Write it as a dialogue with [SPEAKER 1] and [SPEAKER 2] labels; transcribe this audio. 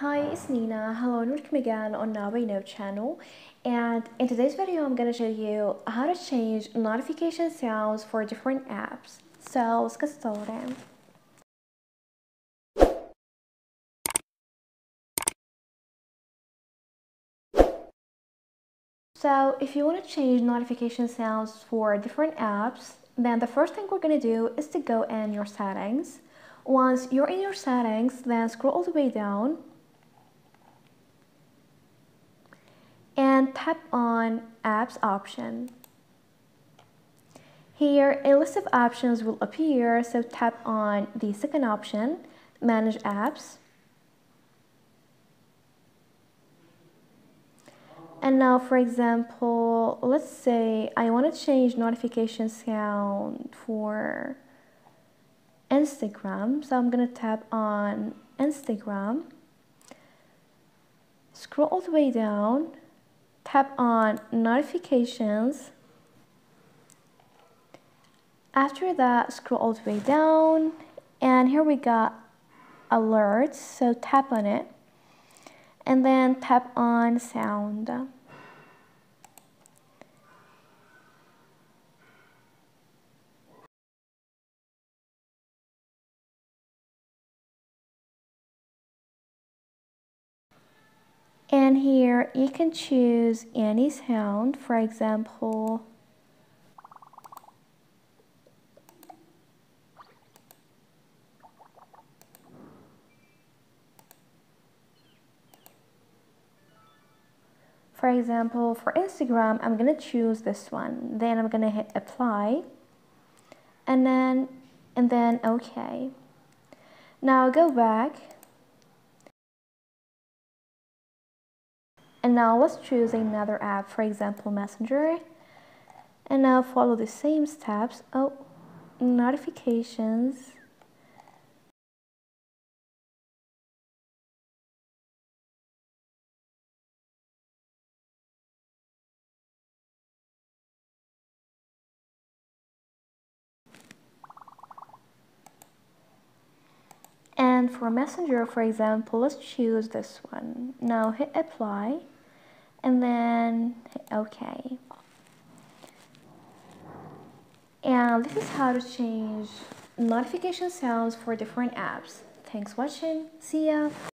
[SPEAKER 1] Hi, it's Nina. Hello and welcome again on Now We Know channel. And in today's video, I'm going to show you how to change notification sounds for different apps. So let's get started. So if you want to change notification sounds for different apps, then the first thing we're going to do is to go in your settings. Once you're in your settings, then scroll all the way down and tap on Apps option. Here, a list of options will appear, so tap on the second option, Manage Apps. And now, for example, let's say I want to change notification sound for Instagram. So I'm going to tap on Instagram, scroll all the way down, tap on Notifications. After that, scroll all the way down, and here we got Alerts, so tap on it, and then tap on Sound. And here you can choose any sound, for example, for Instagram, I'm going to choose this one. Then I'm going to hit apply and then OK. Now go back. And now let's choose another app, for example, Messenger. And now follow the same steps. Oh, notifications. And for Messenger, for example, let's choose this one. Now hit apply and then hit OK. And this is how to change notification sounds for different apps. Thanks for watching. See ya.